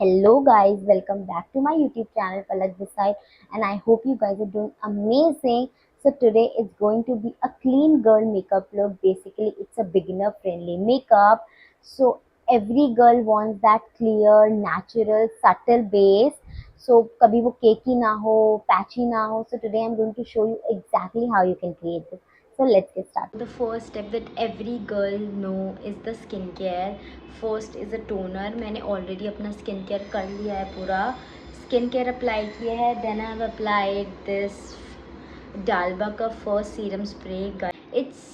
Hello guys, welcome back to my YouTube channel Palak Desai, and I hope you guys are doing amazing. So today it's going to be a clean girl makeup look. Basically, it's a beginner friendly makeup. So every girl wants that clear, natural, subtle base. So कभी वो cakey ना हो, patchy ना हो. So today I'm going to show you exactly how you can create this. So let's get started. The first step that every girl know is the skincare. First is a toner. मैंने already अपना skin care कर लिया है, पूरा skin care apply किया है. Then I have applied this Dalba का first serum spray. It's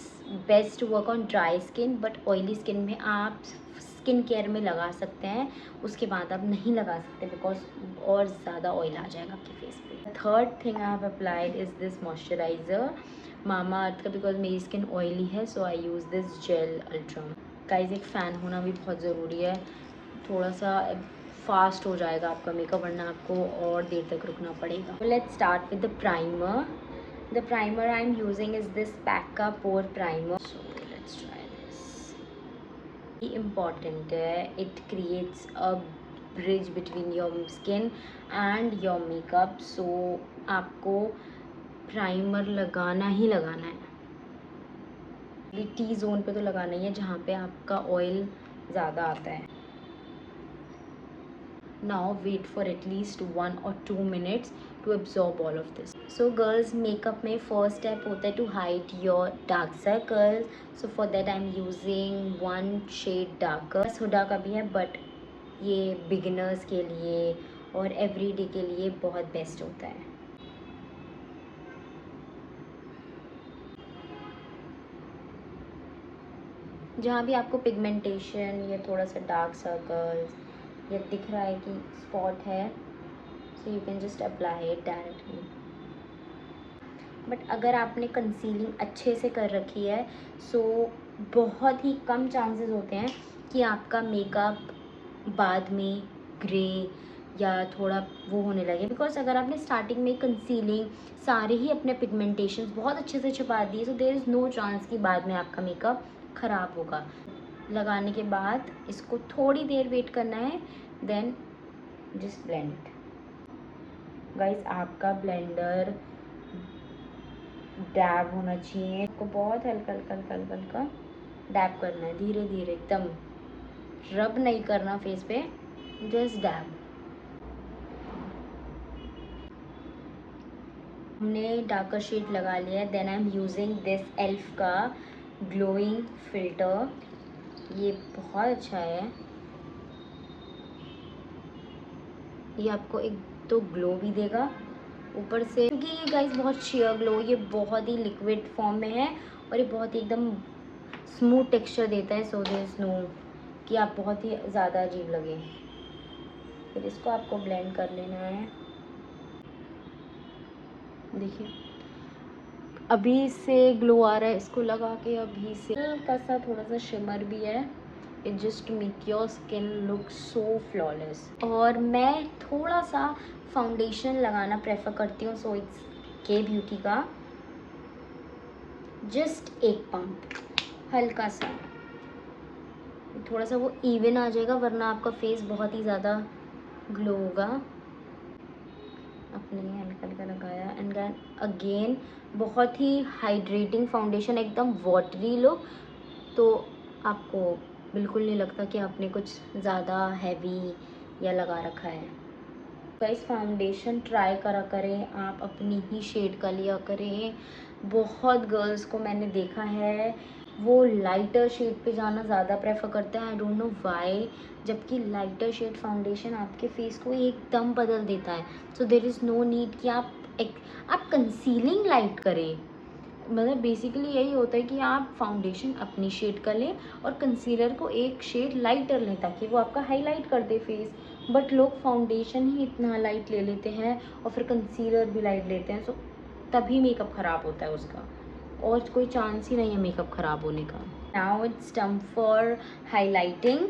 best to work on dry skin, but oily skin में आप स्किन केयर में लगा सकते हैं, उसके बाद आप नहीं लगा सकते बिकॉज और ज़्यादा ऑयल आ जाएगा आपके फेस पे. Third thing I have applied is this moisturiser Mamaearth का, बिकॉज मेरी स्किन ऑयली है, so I use this gel ultra. Guys, एक फ़ैन होना भी बहुत ज़रूरी है. थोड़ा सा फास्ट हो जाएगा आपका मेकअप, वरना आपको और देर तक रुकना पड़ेगा. Let's start with the primer. The primer I am using is this पैका pore primer. So let's try this. Important है, it creates a bridge between your skin and your makeup. So आपको primer लगाना ही लगाना है. T zone पे तो लगाना ही है जहाँ पे आपका ऑयल ज़्यादा आता है. Now wait for at least 1 or 2 minutes to absorb all of this. So girls, makeup में फर्स्ट स्टेप होता है to hide your dark circles. So for that I am using 1 shade darker. Huda का भी है, but ये beginners के लिए और एवरीडे के लिए बहुत बेस्ट होता है. जहाँ भी आपको पिगमेंटेशन या थोड़ा सा डार्क सर्कल्स या दिख रहा है कि स्पॉट है, so you can just apply it directly. But अगर आपने कंसीलिंग अच्छे से कर रखी है, सो बहुत ही कम चांसेस होते हैं कि आपका मेकअप बाद में ग्रे या थोड़ा वो होने लगे. बिकॉज अगर आपने स्टार्टिंग में कंसीलिंग सारे ही अपने पिगमेंटेशंस बहुत अच्छे से छुपा दिए, so there is no chance कि बाद में आपका मेकअप ख़राब होगा. लगाने के बाद इसको थोड़ी देर वेट करना है, then just blend it. Guys, आपका ब्लेंडर डैब होना चाहिए. आपको बहुत हल्का हल्का हल्का हल्का हल्का डैब करना है, धीरे धीरे, एकदम रब नहीं करना फेस पे, जस्ट डैब. हमने डार्कर शेड लगा लिया है. Then I am using this Elf का ग्लोइंग फिल्टर. ये बहुत अच्छा है. ये आपको एक तो ग्लो भी देगा ऊपर से, क्योंकि ये गाइस बहुत शेयर ग्लो, ये बहुत ही लिक्विड फॉर्म में है और ये बहुत ही एकदम स्मूथ टेक्सचर देता है. सो देयर इज नो कि आप बहुत ही ज़्यादा अजीब लगे. फिर इसको आपको ब्लेंड कर लेना है. देखिए, अभी से ग्लो आ रहा है. इसको लगा के अभी से हल्का सा थोड़ा सा शिमर भी है. It just make your skin look so flawless. और मैं थोड़ा सा फाउंडेशन लगाना प्रेफर करती हूँ. सो इट्स के ब्यूटी का जस्ट एक पंप, हल्का सा, थोड़ा सा वो इवन आ जाएगा, वरना आपका फेस बहुत ही ज़्यादा ग्लो होगा. अपने हल्का हल्का लगाया एंड अगेन बहुत ही हाइड्रेटिंग फाउंडेशन, एकदम वाटरी लुक. तो आपको बिल्कुल नहीं लगता कि आपने कुछ ज़्यादा हैवी या लगा रखा है. गाइस, फाउंडेशन ट्राई करा करें, आप अपनी ही शेड का लिया करें. बहुत गर्ल्स को मैंने देखा है वो लाइटर शेड पे जाना ज़्यादा प्रेफर करते हैं. आई डोंट नो व्हाई, जबकि लाइटर शेड फाउंडेशन आपके फेस को एकदम बदल देता है. सो देर इज़ नो नीड कि आप कंसीलिंग लाइट करें. मतलब बेसिकली यही होता है कि आप फाउंडेशन अपनी शेड का लें और कंसीलर को एक शेड लाइटर लें, ताकि वो आपका हाईलाइट कर दे फेस. बट लोग फाउंडेशन ही इतना लाइट ले लेते हैं और फिर कंसीलर भी लाइट लेते हैं. सो तभी मेकअप ख़राब होता है उसका, और कोई चांस ही नहीं है मेकअप ख़राब होने का. Now it's time for highlighting.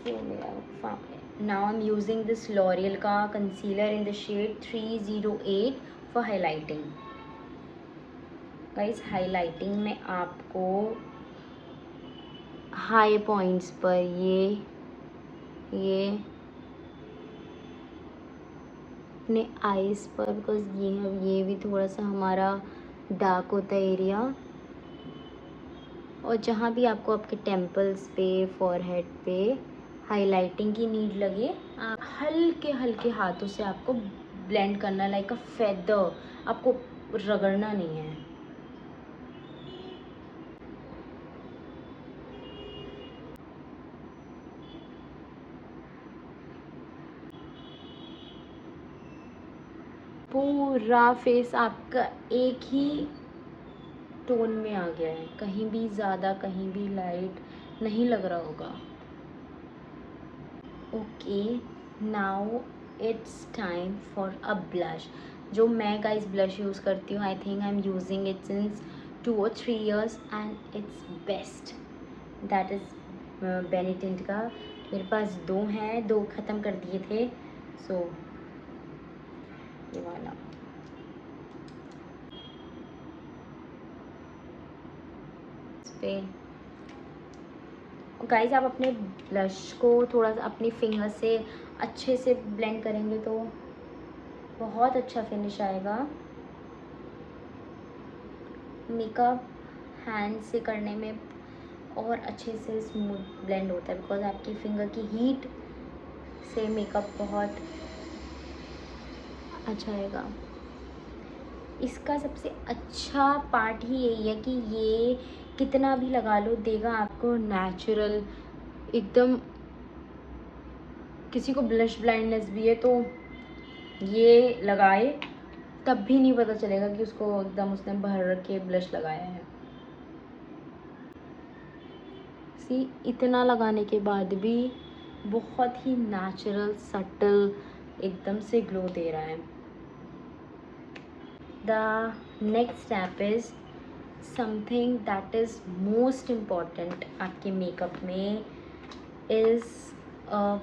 So now I am using this L'Oreal का concealer in the shade 308 for highlighting. Guys, highlighting में आपको हाई पॉइंट्स पर ये अपने आईज पर, बिकॉज ये भी थोड़ा सा हमारा डार्क होता है एरिया, और जहाँ भी आपको आपके टेम्पल्स पे, फॉरहेड पे हाइलाइटिंग की नीड लगे, आप हल्के हल्के हाथों से आपको ब्लेंड करना, लाइक अ फेदर, आपको रगड़ना नहीं है। पूरा फेस आपका एक ही टोन में आ गया है, कहीं भी ज़्यादा कहीं भी लाइट नहीं लग रहा होगा। Okay, now it's time for a blush. जो मैं गाइस ब्लश यूज़ करती हूँ, I think I am using it since 2 or 3 years and it's best. That is Benetint का। मेरे पास 2 हैं, 2 ख़त्म कर दिए थे, सो ये वाला। इस पे गाइस आप अपने ब्लश को थोड़ा सा अपनी फिंगर से अच्छे से ब्लेंड करेंगे तो बहुत अच्छा फिनिश आएगा। मेकअप हैंड से करने में और अच्छे से स्मूथ ब्लेंड होता है, बिकॉज आपकी फिंगर की हीट से मेकअप बहुत अच्छा आएगा। इसका सबसे अच्छा पार्ट ही यही है कि ये कितना भी लगा लो, देगा आपको नेचुरल एकदम। किसी को ब्लश ब्लाइंडनेस भी है तो ये लगाए तब भी नहीं पता चलेगा कि उसको एकदम उसने भर के ब्लश लगाया है। सी, इतना लगाने के बाद भी बहुत ही नेचुरल सटल एकदम से ग्लो दे रहा है। The next step is something that is most important आपके मेकअप में, इज़ अ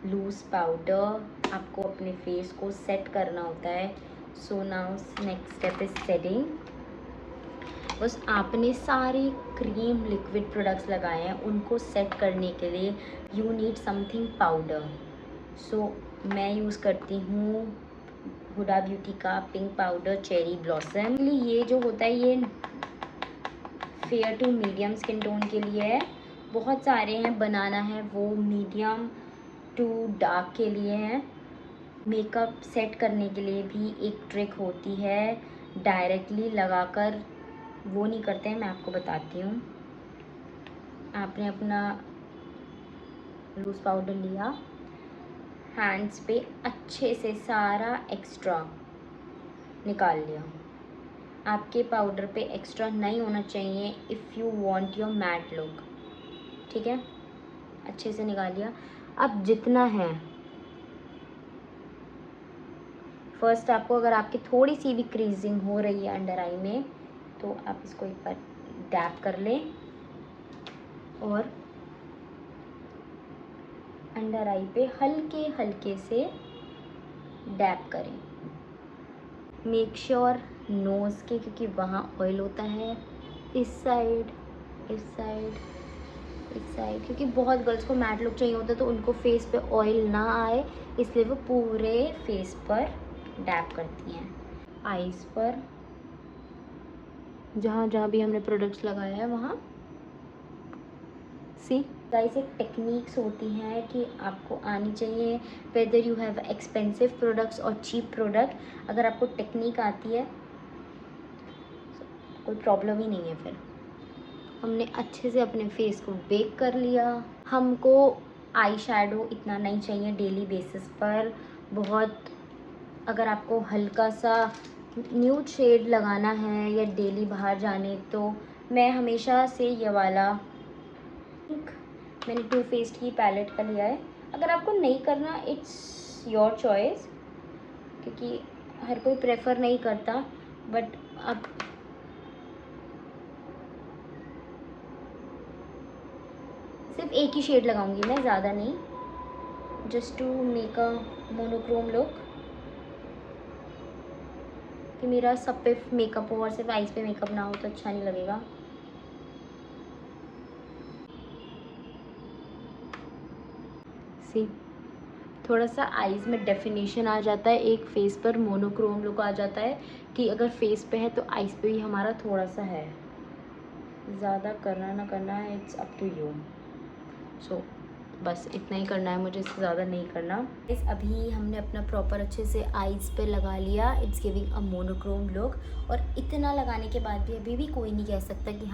लूज़ पाउडर। आपको अपने फेस को सेट करना होता है। So now next step is setting. बस आपने सारे क्रीम लिक्विड प्रोडक्ट्स लगाए हैं, उनको सेट करने के लिए you need something powder. So मैं यूज़ करती हूँ हुडा ब्यूटी का पिंक पाउडर चेरी ब्लॉसम। ये जो होता है ये fair to medium skin tone के लिए है। बहुत सारे हैं, बनाना है वो मीडियम टू डार्क के लिए है। मेकअप सेट करने के लिए भी एक ट्रिक होती है, डायरेक्टली लगाकर वो नहीं करते हैं, मैं आपको बताती हूँ। आपने अपना लूज़ पाउडर लिया, हैंड्स पे अच्छे से सारा एक्स्ट्रा निकाल लिया। आपके पाउडर पे एक्स्ट्रा नहीं होना चाहिए if you want your mat look, ठीक है। अच्छे से निकाल लिया। अब जितना है, फर्स्ट आपको अगर आपकी थोड़ी सी भी क्रीजिंग हो रही है अंडर आई में तो आप इसको एक बार डैप कर लें और अंडर आई पे हल्के हल्के से डैप करें। मेक श्योर नोज़ के, क्योंकि वहाँ ऑयल होता है, इस साइड, इस साइड, इस साइड, क्योंकि बहुत गर्ल्स को मैट लुक चाहिए होता है तो उनको फेस पे ऑयल ना आए, इसलिए वो पूरे फेस पर डैप करती हैं। आईज पर जहाँ जहाँ भी हमने प्रोडक्ट्स लगाया है वहाँ। सी गाइस, एक टेक्निक्स होती हैं कि आपको आनी चाहिए, whether you have expensive products और चीप प्रोडक्ट। अगर आपको टेक्निक आती है कोई प्रॉब्लम ही नहीं है। फिर हमने अच्छे से अपने फेस को बेक कर लिया। हमको आई शैडो इतना नहीं चाहिए डेली बेसिस पर, बहुत अगर आपको हल्का सा न्यूड शेड लगाना है या डेली बाहर जाने, तो मैं हमेशा से ये वाला मैंने टू फेस्ड की पैलेट का लिया है। अगर आपको नहीं करना, इट्स योर चॉइस, क्योंकि हर कोई प्रेफर नहीं करता, बट अब सिर्फ एक ही शेड लगाऊंगी मैं, ज़्यादा नहीं, just to make a monochrome look, कि मेरा सब पे मेकअप हो और सिर्फ आईज पे मेकअप ना हो तो अच्छा नहीं लगेगा। सी, थोड़ा सा आईज़ में डेफिनेशन आ जाता है, एक फेस पर मोनोक्रोम लुक आ जाता है कि अगर फेस पे है तो आईज़ पे भी हमारा थोड़ा सा है। ज़्यादा करना ना करना है, इट्स अप टू यू। सो बस इतना ही करना है मुझे, इससे ज़्यादा नहीं करना। इस अभी हमने अपना प्रॉपर अच्छे से आईज़ पे लगा लिया, it's giving a monochrome look. और इतना लगाने के बाद भी अभी भी कोई नहीं कह सकता कि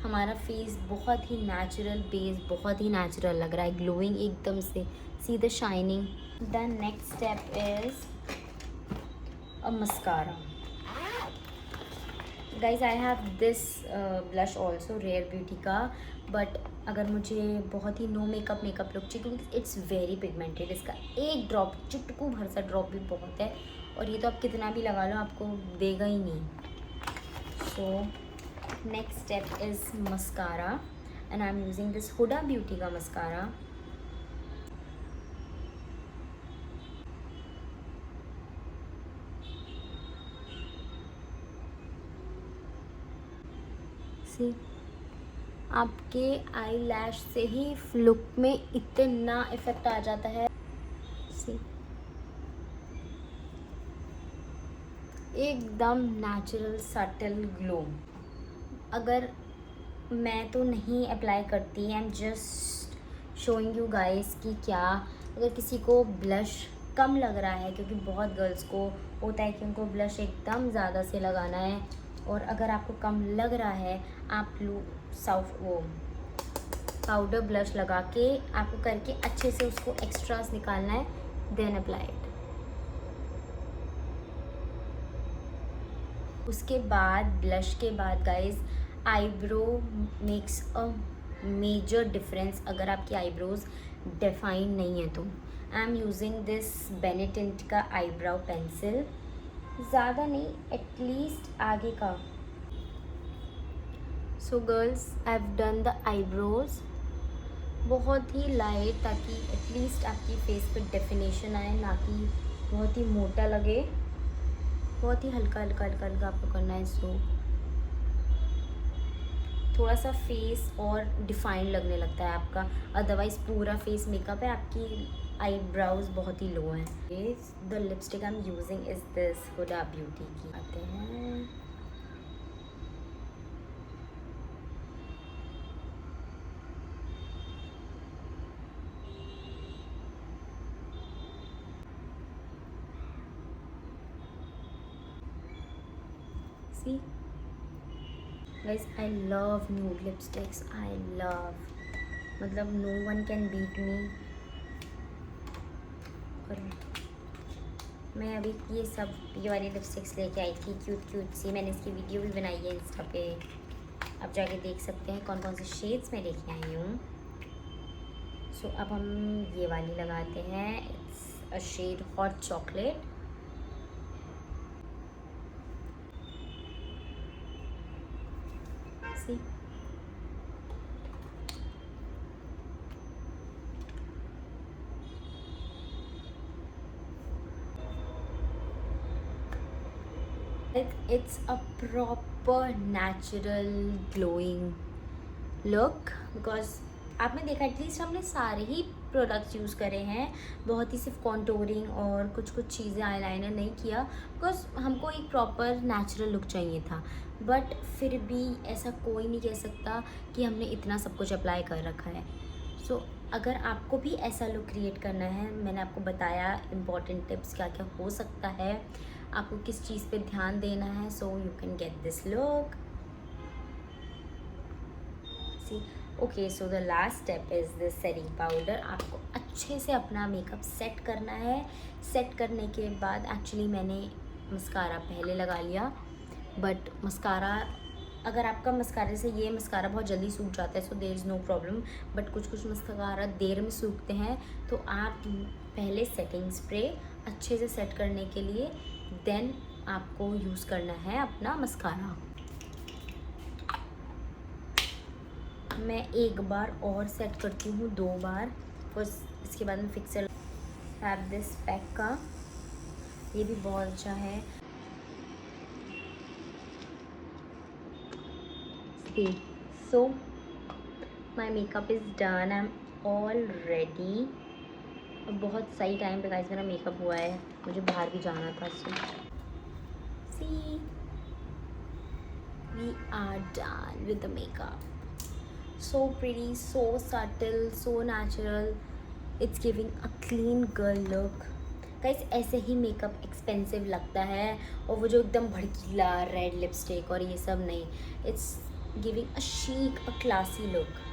हमारा फेस बहुत ही नेचुरल बेस, बहुत ही नेचुरल लग रहा है, ग्लोइंग एकदम से। See the shining. The next step is a mascara. Guys I have this blush also, Rare Beauty का। बट अगर मुझे बहुत ही नो मेकअप लुक चाहिए, क्योंकि इट्स वेरी पिगमेंटेड, इसका एक ड्रॉप, चुटकू भर सा ड्रॉप भी बहुत है, और ये तो आप कितना भी लगा लो आपको देगा ही नहीं। So next step is mascara, and I am using this Huda Beauty का मस्कारा। सी, आपके आई लैश से ही लुक में इतना इफेक्ट आ जाता है। सी, एकदम नेचुरल सटल ग्लो। अगर मैं तो नहीं अप्लाई करती, I am just showing you guys कि क्या अगर किसी को ब्लश कम लग रहा है, क्योंकि बहुत गर्ल्स को होता है कि उनको ब्लश एकदम ज़्यादा से लगाना है, और अगर आपको कम लग रहा है, आप वो पाउडर ब्लश लगा के आपको करके अच्छे से उसको एक्स्ट्रास निकालना है, देन अप्लाई इट। उसके बाद ब्लश के बाद guys eyebrow makes a major difference. अगर आपकी आईब्रोज डिफाइन नहीं है तो आई एम यूजिंग दिस बेनेटेंट का आईब्रो पेंसिल, ज़्यादा नहीं, एटलीस्ट आगे का। So girls, I have done the eyebrows, बहुत ही लाइट, ताकि एटलीस्ट आपकी फेस पे डेफिनेशन आए, ना कि बहुत ही मोटा लगे। बहुत ही हल्का हल्का हल्का हल्का आपको करना है। सो थोड़ा सा फेस और डिफाइन लगने लगता है आपका, अदरवाइज़ पूरा फेस मेकअप है, आपकी आईब्राउज बहुत ही लो है। The lipstick I am using is this Huda beauty की। आते हैं see guys, I love nude lipsticks, I love, मतलब no one can beat me. और मैं अभी ये वाली लिपस्टिक्स लेके आई थी, क्यूट क्यूट सी। मैंने इसकी वीडियो भी बनाई है इंस्टा पे, आप जाके देख सकते हैं कौन कौन से शेड्स मैं लेके आई हूँ। सो अब हम ये वाली लगाते हैं, it's a shade hot chocolate. See, it's a proper natural glowing look, because आपने देखा एटलीस्ट हमने सारे ही प्रोडक्ट्स यूज़ करे हैं, बहुत ही सिर्फ कॉन्टोरिंग और कुछ कुछ चीज़ें आईलाइनर नहीं किया, बिकॉज हमको एक प्रॉपर नेचुरल लुक चाहिए था। बट फिर भी ऐसा कोई नहीं कह सकता कि हमने इतना सब कुछ अप्लाई कर रखा है। सो अगर आपको भी ऐसा लुक क्रिएट करना है, मैंने आपको बताया इम्पॉर्टेंट टिप्स क्या क्या हो सकता है, आपको किस चीज़ पे ध्यान देना है, so you can get this look. See, okay, so the last step is this setting powder. आपको अच्छे से अपना मेकअप सेट करना है। सेट करने के बाद एक्चुअली मैंने मस्कारा पहले लगा लिया, बट मस्कारा, अगर आपका मस्कारे से ये मस्कारा बहुत जल्दी सूख जाता है, so there is no problem. But कुछ कुछ मस्कारा देर में सूखते हैं, तो आप पहले सेटिंग स्प्रे अच्छे से सेट करने के लिए देन आपको यूज़ करना है अपना मस्कारा। मैं एक बार और सेट करती हूँ, 2 बार, बस इसके बाद में फिक्सर हैव दिस पैक का, ये भी बहुत अच्छा है। So my makeup is done, I'm all ready, और बहुत सही टाइम पे गाइस मेरा मेकअप हुआ है, मुझे बाहर भी जाना था। So see we are done with the makeup. So pretty, so subtle, so natural. It's giving a clean girl look. Guys ऐसे ही मेकअप एक्सपेंसिव लगता है, और वो जो एकदम भड़कीला रेड लिपस्टिक और ये सब नहीं. It's giving a chic, a classy look.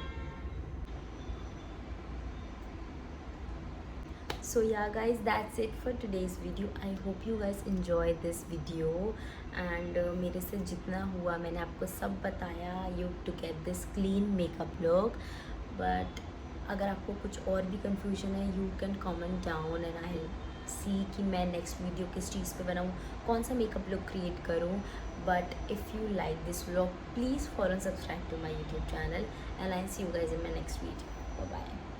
So yeah guys, that's it for today's video. I hope you guys enjoy this video, and मेरे से जितना हुआ मैंने आपको सब बताया. You to get this clean makeup look. But अगर आपको कुछ और भी confusion है, you can comment down and I'll see कि मैं next video किस चीज़ पे बनाऊँ, कौन सा makeup look create करूँ. But if you like this vlog, please follow and subscribe to my YouTube channel, and I'll see you guys in my next video. Bye bye.